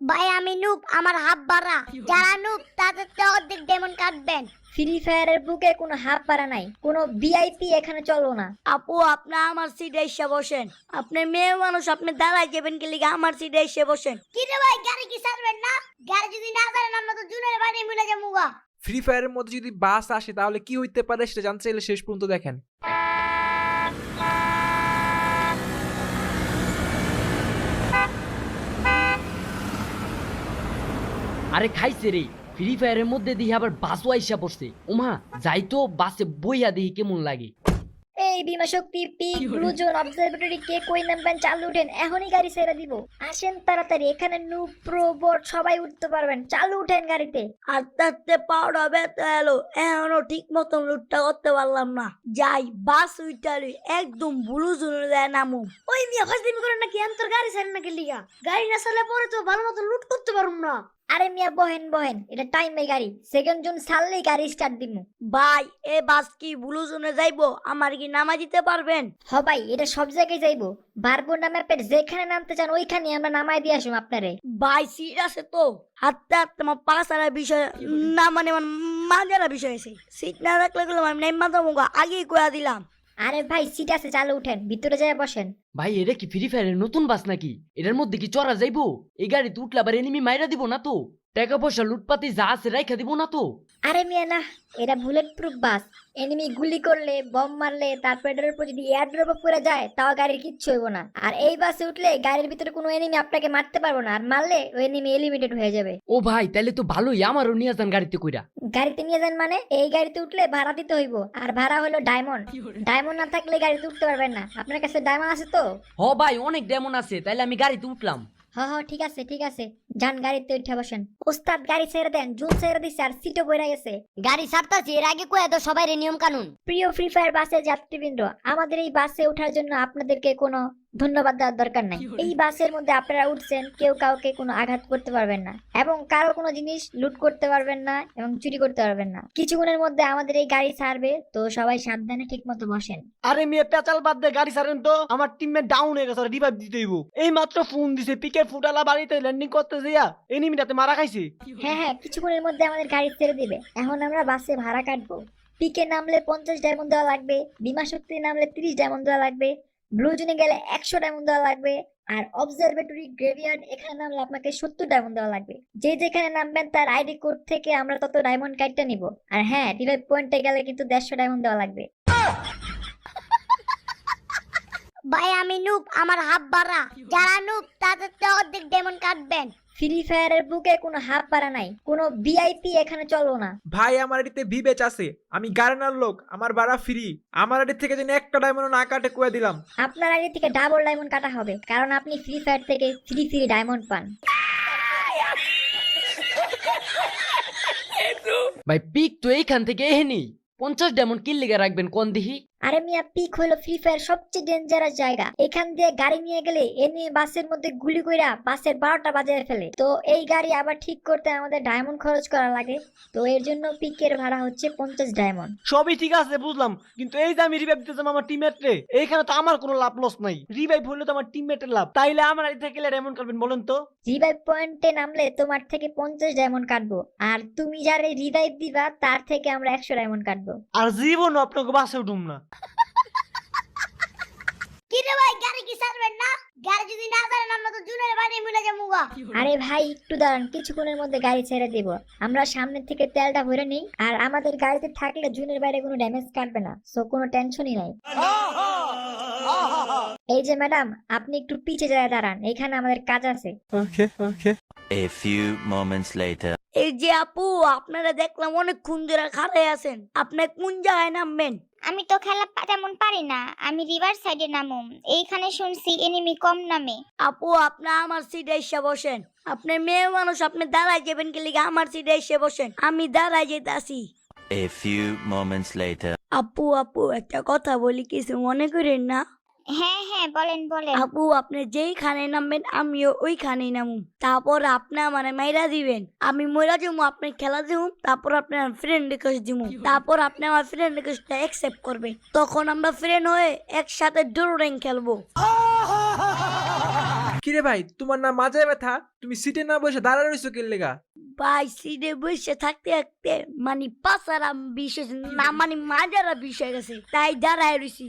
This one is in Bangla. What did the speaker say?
ভাই আমি নুব, আমার হাফ বাড়া। যারা নুব তাদের তো অর্ধেক ডায়মন্ড কাটবেন। ফ্রি ফায়ারের বুকে কোনো হাফ পারা নাই, কোনো ভিআইপি এখানে চলো না। আপু আপনি আমার সিটে এসে বসেন। আপনি মেয়ে মানুষ, আপনি দাঁড়ায় যাবেন কি লিগে? আমার সিটে এসে বসেন। কি রে ভাই, গাড়ি কি ছাড়বেন না? গাড়ি যদি না ছাড়েন আমরা তো জুনের বাড়ি মিলে যাবো। ফ্রি ফায়ারের মধ্যে যদি বাস আসে তাহলে কি হইতে পারে সেটা জানতে চাইলে শেষ পর্যন্ত দেখেন। আরে খাইছে রে, ফ্রি ফায়ারের মধ্যে দিয়ে আবার বাসও আইসা পড়ছে। ওমা যাই তো বাসে বইয়া দেখি কেমন লাগে। এই বিমা শক্তি পিক ব্লু জোন অবজারভেটরি কে কই নামবেন, চালু উঠেন, এখনই গাড়ি ছেড়ে দিব। আসেন তাড়াতাড়ি, এখানে নু প্রো বট সবাই উঠতে পারবেন, চালু উঠেন গাড়িতে। আস্তে আস্তে পাউডার বেতে এলো, এখনো ঠিক মতন লুটটা করতে পারলাম না। যাই বাস উইটালি একদম ব্লু জোনে যায় নামু। ওই মিয়া ফাজলিমি করেন নাকি? আমি তোর গাড়ি ছাড়েন নাকি লিগা? গাড়ি না চালে পরে তো ভালো মতো লুট করতে পারুম না। আরে মিয়া বহেন বহেন, এটা টাইমে গাড়ি, সেকেন্ড জোন ছাড়লেই গাড়ি স্টার্ট দিমু। ভাই এ বাস কি ব্লু জোনে যাইবো? আমার কি নামা দিতে পারবেন? হ ভাই, এটা সব জায়গায় যাইবো। বারবোনা ম্যাপের যেখানে নামতে চান ওইখানে আমরা নামাই দিয়ে আসুন আপনারে। ভাই সিট আছে তো? হাঁটতে হাঁটতে আমার পাশারা বিষয় না, মানে মাঝারা বিষয় আছে। সিট না রাখলে গেলাম আমি নেমা যাবো, আগেই কয়া দিলাম। আরে ভাই সিট আছে, চালু উঠেন, ভিতরে যায় বসেন। ভাই এটা কি ফ্রি ফায়ারের নতুন বাস নাকি? এটার মধ্যে কি চড়া যাইবো? এই গাড়িতে উঠলে আবার এনিমি মাইরা দিব না তো? টাকা পয়সা লুটপাতি যা আছে রাইখা দিব না তো? আরে মিয়া না, এটা বুলেট প্রুফ বাস। এনিমি গুলি করলে, বম মারলে, তারপর এটার উপর যদি এয়ার ড্রপ করে যায় তাও গাড়ির কিচ্ছু হইব না। আর এই বাসে উঠলে গাড়ির ভিতরে কোনো এনিমি আপনাকে মারতে পারবো না, আর মারলে ওই এনিমি এলিমিনেট হয়ে যাবে। ও ভাই তাইলে তো ভালোই, আমারও নিয়ে যান গাড়িতে কইরা। গাড়িতে নিয়ে যান মানে? এই গাড়িতে উঠলে ভাড়া দিতে হইব, আর ভাড়া হলো ডায়মন্ড। ডায়মন্ড না থাকলে গাড়িতে উঠতে পারবেন না। আপনার কাছে ডায়মন্ড আছে তো? হ ভাই অনেক ডেমন আছে, তাইলে আমি গাড়িতে উঠলাম। হ হ ঠিক আছে ঠিক আছে, যান গাড়িতে উঠে বসেন। ওস্তাদ গাড়ি ছেড়ে দেন, জুন ছেড়ে দিছে আর সিটও বইরা গেছে। গাড়ি ছাড়তাছি, এর আগে কয়ে তো সবাই নিয়ম কানুন। প্রিয় ফ্রি ফায়ার বাসের যাত্রীবৃন্দ, আমাদের এই বাসে ওঠার জন্য আপনাদেরকে কোনো ধন্যবাদ দেওয়ার দরকার নাই। এই বাসের মধ্যে আপনারা উঠছেন, কেউ কাউকে কোনো আঘাত করতে পারবেন না, এবং কারো কোনো জিনিস লুট করতে পারবেন না এবং চুরি করতে পারবেন না। কিছুক্ষণের মধ্যে আমাদের এই গাড়ি ছাড়বে, তো সবাই সাবধানে ঠিক মতো বসেন। আরে মেয়ে পেঁচাল বাদ দে, গাড়ি ছাড়েন তো। আমার টিমমেট ডাউন হয়ে গেছে, রিভাইভ দিতে হইব। এই মাত্র ফোন দিছে, পিকের ফুটালা বাড়িতে ল্যান্ডিং করতে যাইয়া এনিমিটাতে মারা খাইছে। হ্যাঁ হ্যাঁ, কিছুক্ষণের মধ্যে আমাদের গাড়ি ছেড়ে দিবে। এখন আমরা বাসে ভাড়া কাটবো। পিকে নামলে 50 ডায়মন্ড দেওয়া লাগবে, বিমা শক্তি নামলে 30 ডায়মন্ড দেওয়া লাগবে, ব্লু জোনে গেলে 100 ডায়মন্ড দেওয়া লাগবে, আর অবজারভেটরি গ্রেভিয়ার্ড এখানে নামলে আপনাকে 70 ডায়মন্ড দেওয়া লাগবে। যে যেখানে নামবেন তার আইডি কোড থেকে আমরা তত ডায়মন্ড কাটতে নিব। আর হ্যাঁ, রিভাইভ পয়েন্টে গেলে কিন্তু 150 ডায়মন্ড দেওয়া লাগবে। ভাই আমি নুব, আমার হাফ বাড়া। যারা নুব তাদের তো অর্ধেক ডায়মন্ড কাটবেন। ফ্রি ফায়ারের বুকে কোনো হাফ পারা নাই, কোনো ভিআইপি এখানে চলো না। ভাই আমার এটিতে ভিবেচ আছে, আমি গার্নার লোক, আমার ভাড়া ফ্রি। আমার এটি থেকে যেন একটা ডায়মন্ড না কাটে কয়ে দিলাম। আপনার আইডি থেকে ডাবল ডায়মন্ড কাটা হবে, কারণ আপনি ফ্রি ফায়ার থেকে ফ্রি ফ্রি ডায়মন্ড পান। ভাই পিক তো এইখান থেকে এহেনি 50 ডায়মন্ড কিল লেগে রাখবেন কোন দিহি? আরে মিয়া, পিক হলো ফ্রি ফায়ার সবচেয়ে ডেঞ্জারাস জায়গা। এখান দিয়ে গাড়ি নিয়ে গেলে এমনি বাসের মধ্যে গুলি কইরা বাসের 12টা বাজিয়ে ফেলে। তো এই গাড়ি আবার ঠিক করতে আমাদের ডায়মন্ড খরচ করা লাগে। তো এর জন্য পিকের ভাড়া হচ্ছে 50 ডায়মন্ড। সবই ঠিক আছে বুঝলাম, কিন্তু এই যে আমি রিভাইভ দিতে যাবো আমার টিমমেটরে, এইখানে তো আমার কোনো লাভ লস নাই। রিভাইভ হইলে তো আমার টিমমেটের লাভ। তাইলে আমার আইডি থেকে গেলে ডায়মন্ড কাটবেন বলেন তো? রিভাইভ পয়েন্টে নামলে তোমার থেকে 50 ডায়মন্ড কাটবো, আর তুমি যারে রিভাইভ দিবা তার থেকে আমরা 100 ডায়মন্ড কাটবো। আর জীবনও আপনাকে বাসে উঠুম না। কি রে ভাই, গাড়ি কি ছাড়বেন না? গাড়ি যদি না ছাড়েন আমরা তো জুনের বাড়ি মিলে যাবো। আরে ভাই একটু দাঁড়ান, কিছুক্ষণের মধ্যে গাড়ি ছেড়ে দিব। আমরা সামনের থেকে তেলটা ভরে নিই, আর আমাদের গাড়িতে থাকলে জুনের বাইরে কোনো ড্যামেজ কাটবে না, সো কোনো টেনশনই নাই। এই যে ম্যাডাম, আপনি একটু পিছে যায় দাঁড়ান, এখানে আমাদের কাজ আছে। ওকে ওকে। A few moments later. এই যে আপু, আপনারা দেখলাম অনেকক্ষণ ধরে খাড়াই আছেন, আপনি কোন জায়গায় নামবেন? আমি তো খেলা তেমন পারি না, আমি রিভার সাইডে নামুম। এইখানে শুনছি এনিমি কম নামে। আপু আপনি আমার সিটে এসে বসেন। আপনি মেয়ে মানুষ, আপনি দাঁড়ায় যাবেন কি লিগে? আমার সিটে এসে বসেন, আমি দাঁড়ায় যেতেছি। A few moments later. আপু আপু একটা কথা বলি, কিছু মনে করেন না? হ্যাঁ হ্যাঁ বলেন বলেন। আপু আপনি যেইখানে নামবেন আমিও ওইখানেই নামুম, তারপর আপনি আমারে মাইরা দিবেন। আমি মইরা যাবো, আপনি খেলা দিব, তারপর আপনি আমার ফ্রেন্ড রিকোয়েস্ট দিব, তারপর আপনি আমার ফ্রেন্ড রিকোয়েস্টটা অ্যাকসেপ্ট করবে। তখন আমরা ফ্রেন্ড হয়ে একসাথে ডোর র্যাঙ্ক খেলবো। কিরে ভাই, তোমার না মাজায় ব্যথা, তুমি সিটে না বসে দাঁড়ায় রইছো কি লেগা? ভাই সিটে বসে থাকতে থাকতে মানে পাসারা বিশেষ না মানে মাজারা বিষয় গেছে, তাই দাঁড়ায় রইছি।